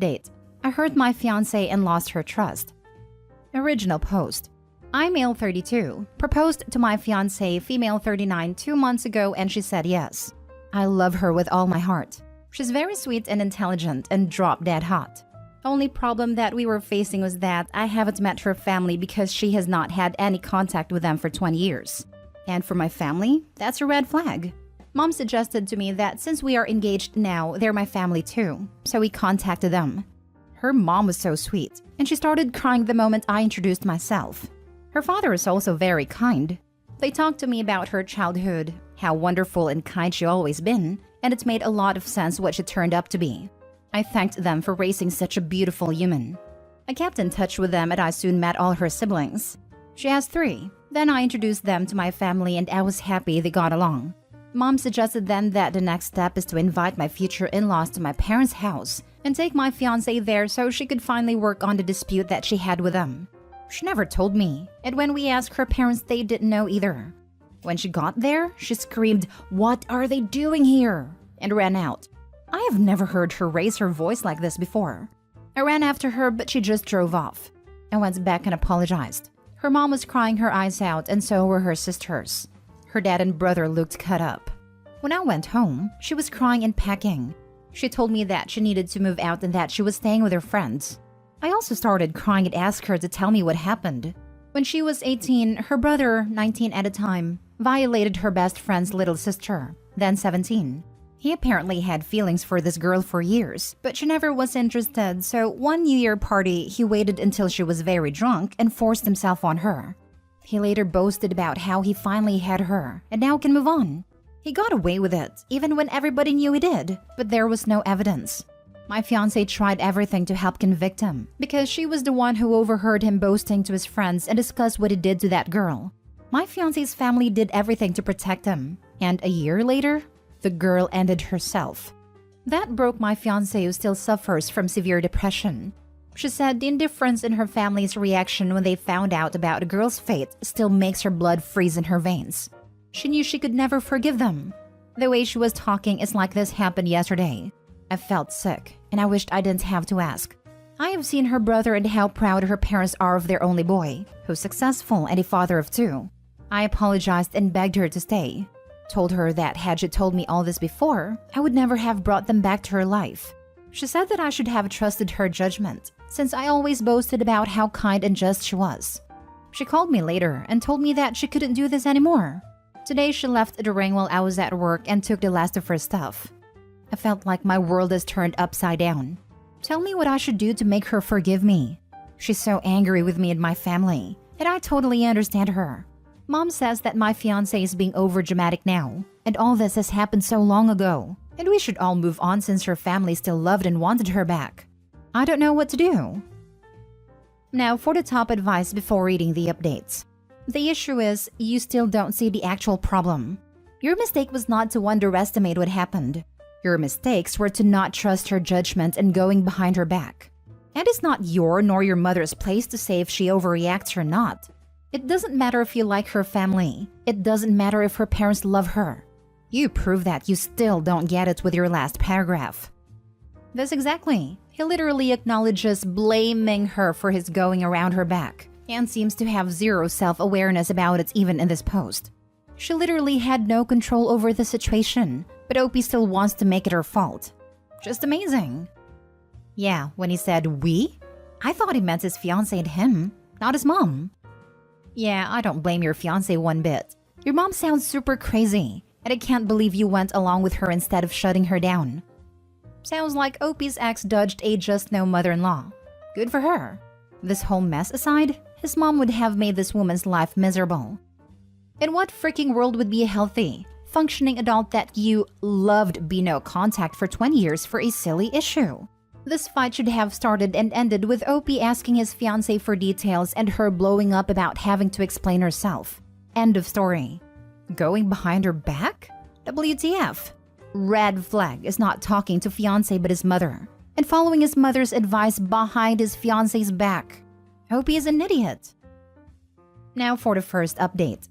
Date. I hurt my fiancée and lost her trust. Original post. I, male 32, proposed to my fiancée, female 39, 2 months ago and she said yes. I love her with all my heart. She's very sweet and intelligent and drop dead hot. Only problem that we were facing was that I haven't met her family because she has not had any contact with them for 20 years. And for my family, that's a red flag. Mom suggested to me that since we are engaged now, they're my family too, so we contacted them. Her mom was so sweet, and she started crying the moment I introduced myself. Her father is also very kind. They talked to me about her childhood, how wonderful and kind she always been, and it made a lot of sense what she turned up to be. I thanked them for raising such a beautiful human. I kept in touch with them and I soon met all her siblings. She has 3. Then I introduced them to my family and I was happy they got along. Mom suggested then that the next step is to invite my future in-laws to my parents' house and take my fiancé there so she could finally work on the dispute that she had with them. She never told me, and when we asked her parents, they didn't know either. When she got there, she screamed, "What are they doing here?" and ran out. I have never heard her raise her voice like this before. I ran after her, but she just drove off. I went back and apologized. Her mom was crying her eyes out, and so were her sisters. Her dad and brother looked cut up. When I went home, she was crying and packing. She told me that she needed to move out and that she was staying with her friends. I also started crying and asked her to tell me what happened. When she was 18, her brother, 19 at the time, violated her best friend's little sister, then 17. He apparently had feelings for this girl for years, but she never was interested, so one New Year party, he waited until she was very drunk and forced himself on her. He later boasted about how he finally had her and now can move on. He got away with it, even when everybody knew he did, but there was no evidence. My fiancé tried everything to help convict him because she was the one who overheard him boasting to his friends and discussed what he did to that girl. My fiancé's family did everything to protect him, and a year later, the girl ended herself. That broke my fiancé, who still suffers from severe depression. She said the indifference in her family's reaction when they found out about the girl's fate still makes her blood freeze in her veins. She knew she could never forgive them. The way she was talking is like this happened yesterday. I felt sick, and I wished I didn't have to ask. I have seen her brother and how proud her parents are of their only boy, who's successful and a father of 2. I apologized and begged her to stay. Told her that had she told me all this before, I would never have brought them back to her life. She said that I should have trusted her judgment, since I always boasted about how kind and just she was. She called me later and told me that she couldn't do this anymore. Today she left the ring while I was at work and took the last of her stuff. I felt like my world is turned upside down. Tell me what I should do to make her forgive me. She's so angry with me and my family, and I totally understand her. Mom says that my fiancé is being overdramatic now, and all this has happened so long ago, and we should all move on since her family still loved and wanted her back. I don't know what to do. Now for the top advice before reading the updates. The issue is, you still don't see the actual problem. Your mistake was not to underestimate what happened. Your mistakes were to not trust her judgment and going behind her back. And it's not your nor your mother's place to say if she overreacts or not. It doesn't matter if you like her family. It doesn't matter if her parents love her. You prove that you still don't get it with your last paragraph. This exactly. He literally acknowledges blaming her for his going around her back and seems to have zero self-awareness about it even in this post. She literally had no control over the situation, but Opie still wants to make it her fault. Just amazing. Yeah, when he said we, I thought he meant his fiancé and him, not his mom. Yeah, I don't blame your fiancé one bit. Your mom sounds super crazy, and I can't believe you went along with her instead of shutting her down. Sounds like Opie's ex dodged a just-no mother-in-law. Good for her. This whole mess aside, his mom would have made this woman's life miserable. In what freaking world would be a healthy, functioning adult that you loved be no contact for 20 years for a silly issue? This fight should have started and ended with Opie asking his fiancé for details and her blowing up about having to explain herself. End of story. Going behind her back? WTF. Red flag is not talking to fiancé but his mother, and following his mother's advice behind his fiancé's back. Opie is an idiot. Now for the first update.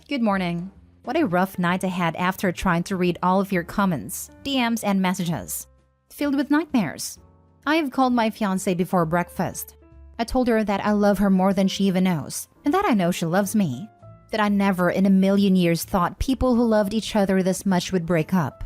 Good morning. What a rough night I had after trying to read all of your comments, DMs, and messages. Filled with nightmares. I have called my fiancé before breakfast. I told her that I love her more than she even knows, and that I know she loves me. That I never in a million years thought people who loved each other this much would break up.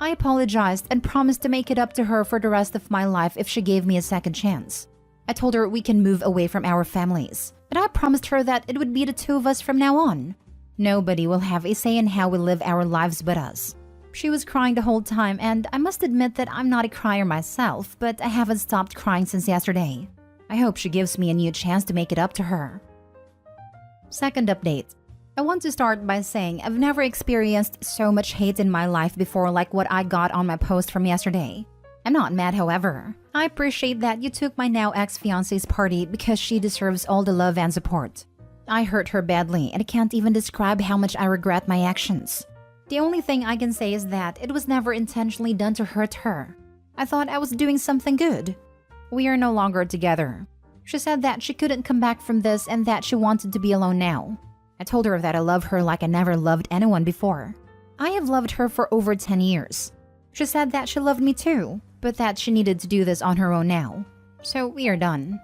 I apologized and promised to make it up to her for the rest of my life if she gave me a second chance. I told her we can move away from our families, and I promised her that it would be the two of us from now on. Nobody will have a say in how we live our lives but us. She was crying the whole time, and I must admit that I'm not a crier myself, but I haven't stopped crying since yesterday. I hope she gives me a new chance to make it up to her. Second update. I want to start by saying I've never experienced so much hate in my life before like what I got on my post from yesterday. I'm not mad, however. I appreciate that you took my now ex-fiancé's party because she deserves all the love and support. I hurt her badly and I can't even describe how much I regret my actions. The only thing I can say is that it was never intentionally done to hurt her. I thought I was doing something good. We are no longer together. She said that she couldn't come back from this and that she wanted to be alone now. I told her that I love her like I never loved anyone before. I have loved her for over 10 years. She said that she loved me too, but that she needed to do this on her own now. So we are done.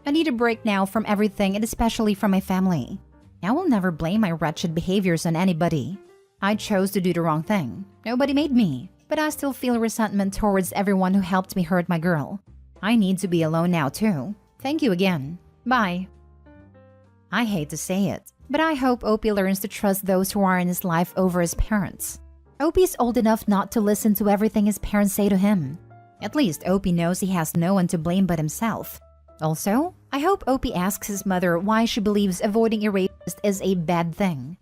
I need a break now from everything and especially from my family. I will never blame my wretched behaviors on anybody. I chose to do the wrong thing. Nobody made me, but I still feel resentment towards everyone who helped me hurt my girl. I need to be alone now too. Thank you again. Bye. I hate to say it, but I hope Opie learns to trust those who are in his life over his parents. Opie's old enough not to listen to everything his parents say to him. At least Opie knows he has no one to blame but himself. Also, I hope Opie asks his mother why she believes avoiding a rapist is a bad thing.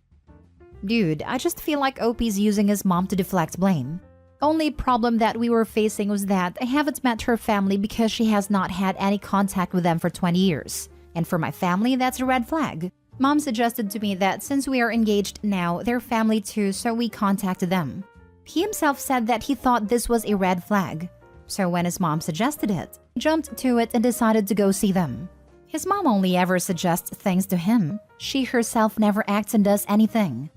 Dude, I just feel like Opie's using his mom to deflect blame. Only problem that we were facing was that I haven't met her family because she has not had any contact with them for 20 years. And for my family, that's a red flag. Mom suggested to me that since we are engaged now, their family too, so we contacted them. He himself said that he thought this was a red flag. So when his mom suggested it, he jumped to it and decided to go see them. His mom only ever suggests things to him. She herself never acts and does anything.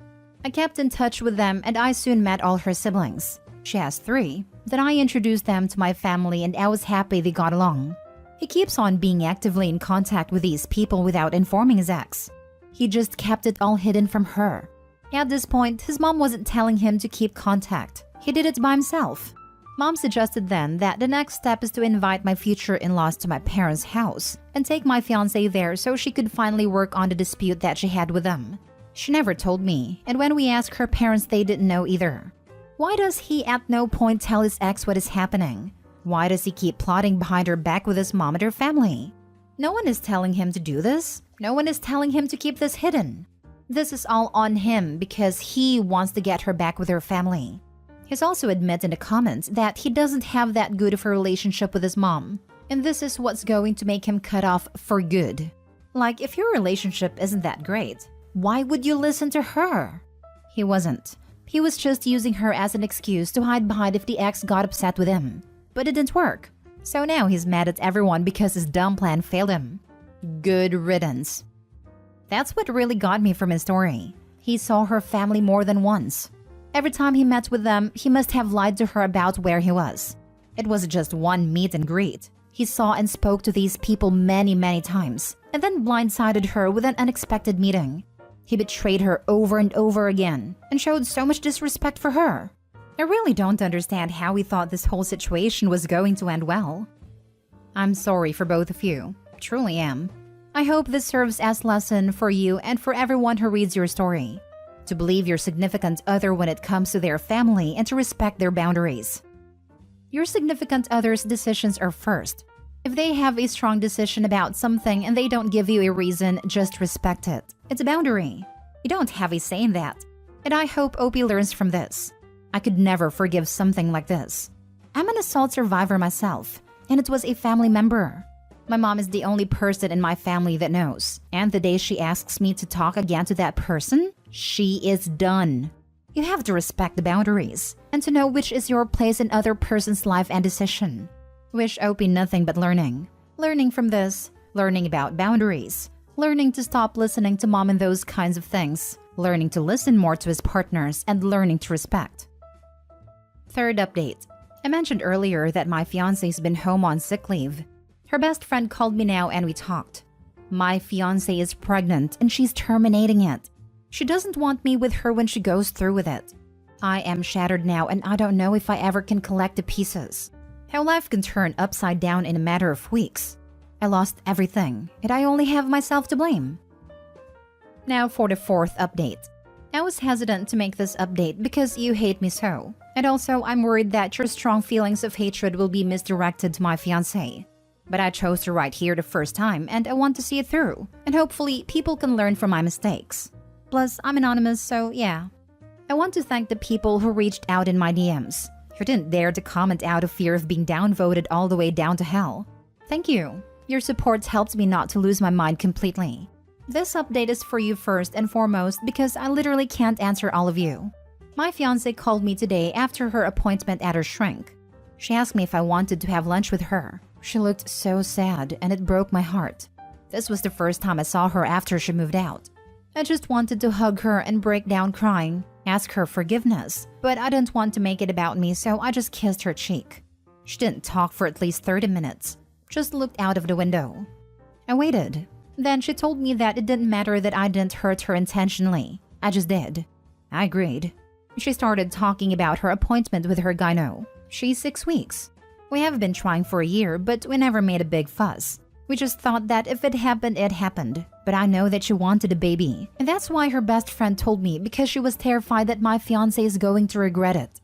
I kept in touch with them and I soon met all her siblings. She has 3. Then I introduced them to my family and I was happy they got along. He keeps on being actively in contact with these people without informing his ex. He just kept it all hidden from her. At this point, his mom wasn't telling him to keep contact. He did it by himself. Mom suggested then that the next step is to invite my future in-laws to my parents' house and take my fiancé there so she could finally work on the dispute that she had with them. She never told me, and when we asked her parents, they didn't know either. Why does he at no point tell his ex what is happening? Why does he keep plotting behind her back with his mom and her family? No one is telling him to do this. No one is telling him to keep this hidden. This is all on him because he wants to get her back with her family. He's also admitted in the comments that he doesn't have that good of a relationship with his mom, and this is what's going to make him cut off for good. Like, if your relationship isn't that great, why would you listen to her? He wasn't. He was just using her as an excuse to hide behind if the ex got upset with him. But it didn't work. So now he's mad at everyone because his dumb plan failed him. Good riddance. That's what really got me from his story. He saw her family more than once. Every time he met with them, he must have lied to her about where he was. It was just one meet and greet. He saw and spoke to these people many times, and then blindsided her with an unexpected meeting. He betrayed her over and over again, and showed so much disrespect for her. I really don't understand how he thought this whole situation was going to end well. I'm sorry for both of you. Truly am. I hope this serves as a lesson for you and for everyone who reads your story. To believe your significant other when it comes to their family and to respect their boundaries. Your significant other's decisions are first. If they have a strong decision about something and they don't give you a reason, just respect it. It's a boundary. You don't have a say in that. And I hope Opie learns from this. I could never forgive something like this. I'm an assault survivor myself, and it was a family member. My mom is the only person in my family that knows, and the day she asks me to talk again to that person, she is done. You have to respect the boundaries, and to know which is your place in other person's life and decision. Wish Opie nothing but learning. Learning from this, learning about boundaries, learning to stop listening to mom and those kinds of things, learning to listen more to his partners, and learning to respect. Third update. I mentioned earlier that my fiancé's been home on sick leave. Her best friend called me now and we talked. My fiancé is pregnant and she's terminating it. She doesn't want me with her when she goes through with it. I am shattered now and I don't know if I ever can collect the pieces. How life can turn upside down in a matter of weeks. I lost everything and I only have myself to blame. Now for the fourth update. I was hesitant to make this update because you hate me so. And also I'm worried that your strong feelings of hatred will be misdirected to my fiancé. But I chose to write here the first time and I want to see it through. And hopefully people can learn from my mistakes. Plus, I'm anonymous, so yeah. I want to thank the people who reached out in my DMs, who didn't dare to comment out of fear of being downvoted all the way down to hell. Thank you. Your support helps me not to lose my mind completely. This update is for you first and foremost because I literally can't answer all of you. My fiancé called me today after her appointment at her shrink. She asked me if I wanted to have lunch with her. She looked so sad and it broke my heart. This was the first time I saw her after she moved out. I just wanted to hug her and break down crying, ask her forgiveness, but I didn't want to make it about me, so I just kissed her cheek. She didn't talk for at least 30 minutes, just looked out of the window. I waited. Then she told me that it didn't matter that I didn't hurt her intentionally. I just did. I agreed. She started talking about her appointment with her gyno. She's 6 weeks. We have been trying for a year, but we never made a big fuss. We just thought that if it happened, it happened. But I know that she wanted a baby. And that's why her best friend told me because she was terrified that my fiancé is going to regret it.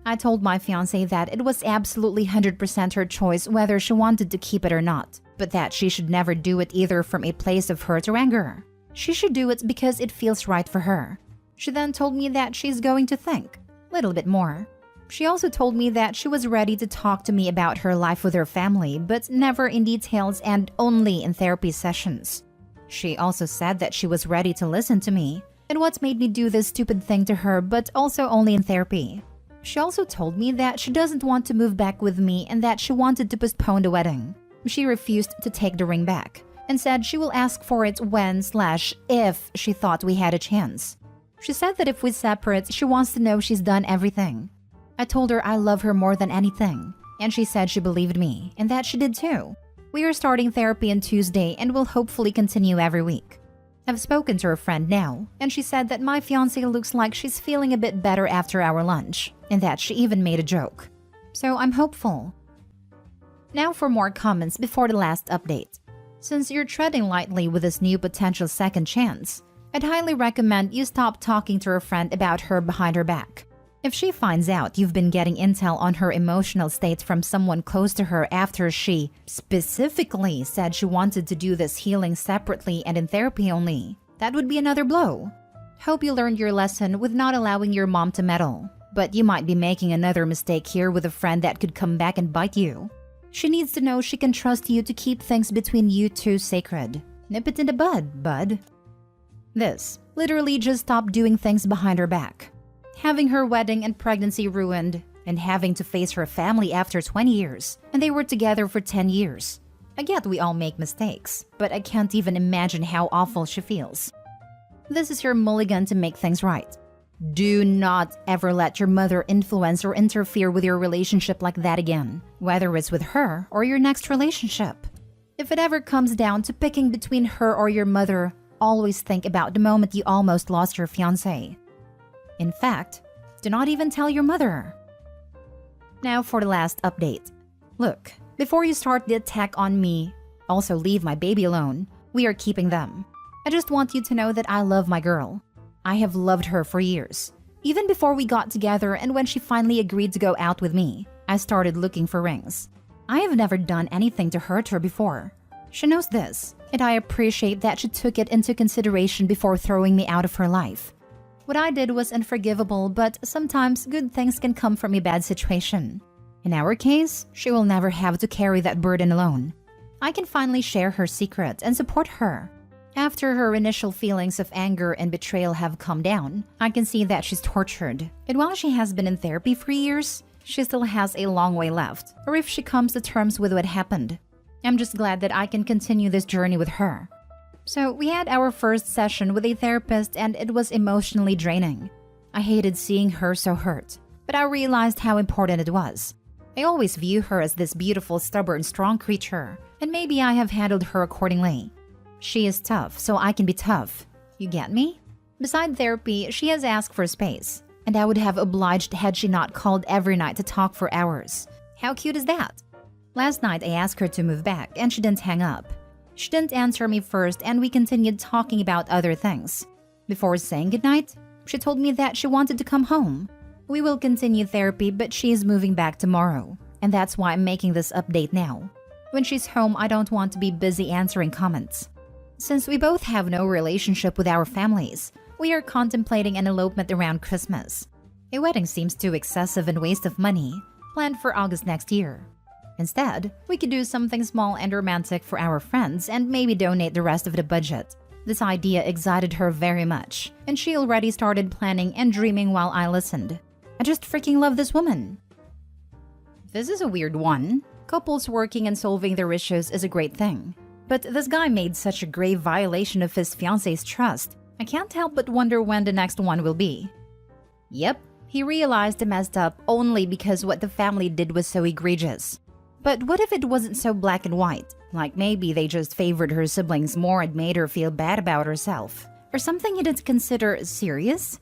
I told my fiancé that it was absolutely 100% her choice whether she wanted to keep it or not. But that she should never do it either from a place of hurt or anger. She should do it because it feels right for her. She then told me that she's going to think a little bit more. She also told me that she was ready to talk to me about her life with her family, but never in details and only in therapy sessions. She also said that she was ready to listen to me, and what made me do this stupid thing to her, but also only in therapy. She also told me that she doesn't want to move back with me and that she wanted to postpone the wedding. She refused to take the ring back, and said she will ask for it when/if she thought we had a chance. She said that if we separate, she wants to know she's done everything. I told her I love her more than anything, and she said she believed me, and that she did too. We are starting therapy on Tuesday and will hopefully continue every week. I've spoken to her friend now, and she said that my fiancé looks like she's feeling a bit better after our lunch, and that she even made a joke. So I'm hopeful. Now for more comments before the last update. Since you're treading lightly with this new potential second chance, I'd highly recommend you stop talking to her friend about her behind her back. If she finds out you've been getting intel on her emotional state from someone close to her after she specifically said she wanted to do this healing separately and in therapy only, that would be another blow. Hope you learned your lesson with not allowing your mom to meddle, but you might be making another mistake here with a friend that could come back and bite you. She needs to know she can trust you to keep things between you two sacred. Nip it in the bud. This literally just stop doing things behind her back. Having her wedding and pregnancy ruined, and having to face her family after 20 years, and they were together for 10 years. I get we all make mistakes, but I can't even imagine how awful she feels. This is your mulligan to make things right. Do not ever let your mother influence or interfere with your relationship like that again, whether it's with her or your next relationship. If it ever comes down to picking between her or your mother, always think about the moment you almost lost your fiancé. In fact, do not even tell your mother. Now for the last update. Look, before you start the attack on me, also leave my baby alone. We are keeping them. I just want you to know that I love my girl. I have loved her for years. Even before we got together and when she finally agreed to go out with me, I started looking for rings. I have never done anything to hurt her before. She knows this, and I appreciate that she took it into consideration before throwing me out of her life. What I did was unforgivable, but sometimes good things can come from a bad situation. In our case, she will never have to carry that burden alone. I can finally share her secret and support her. After her initial feelings of anger and betrayal have calmed down, I can see that she's tortured. And while she has been in therapy for years, she still has a long way left, or if she comes to terms with what happened. I'm just glad that I can continue this journey with her. So we had our first session with a therapist and it was emotionally draining. I hated seeing her so hurt, but I realized how important it was. I always view her as this beautiful, stubborn, strong creature, and maybe I have handled her accordingly. She is tough, so I can be tough. You get me? Beside therapy, she has asked for space, and I would have obliged had she not called every night to talk for hours. How cute is that? Last night, I asked her to move back, and she didn't hang up. She didn't answer me first, and we continued talking about other things. Before saying goodnight, she told me that she wanted to come home. We will continue therapy, but she is moving back tomorrow, and that's why I'm making this update now. When she's home, I don't want to be busy answering comments. Since we both have no relationship with our families, we are contemplating an elopement around Christmas. A wedding seems too excessive and waste of money, planned for August next year. Instead, we could do something small and romantic for our friends and maybe donate the rest of the budget. This idea excited her very much, and she already started planning and dreaming while I listened. I just freaking love this woman. This is a weird one. Couples working and solving their issues is a great thing. But this guy made such a grave violation of his fiancée's trust. I can't help but wonder when the next one will be. Yep, he realized he messed up only because what the family did was so egregious. But what if it wasn't so black and white? Like maybe they just favored her siblings more and made her feel bad about herself. Or something he didn't consider serious?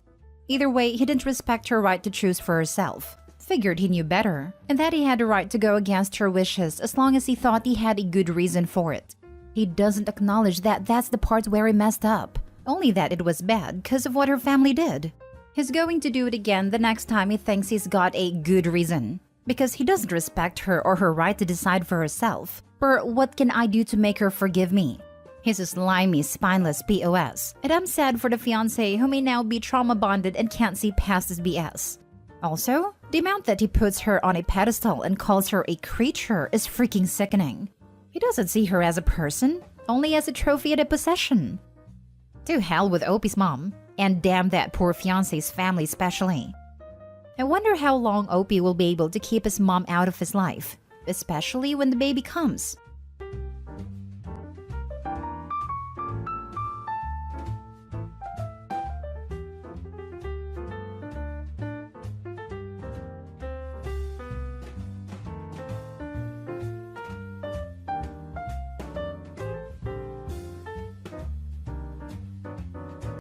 Either way, he didn't respect her right to choose for herself. Figured he knew better, and that he had a right to go against her wishes as long as he thought he had a good reason for it. He doesn't acknowledge that that's the part where he messed up. Only that it was bad because of what her family did. He's going to do it again the next time he thinks he's got a good reason. Because he doesn't respect her or her right to decide for herself. Or what can I do to make her forgive me? He's a slimy, spineless POS. And I'm sad for the fiancé who may now be trauma bonded and can't see past his BS. Also, the amount that he puts her on a pedestal and calls her a creature is freaking sickening. He doesn't see her as a person, only as a trophy and a possession. To hell with Opie's mom, and damn that poor fiancé's family especially. I wonder how long Opie will be able to keep his mom out of his life, especially when the baby comes.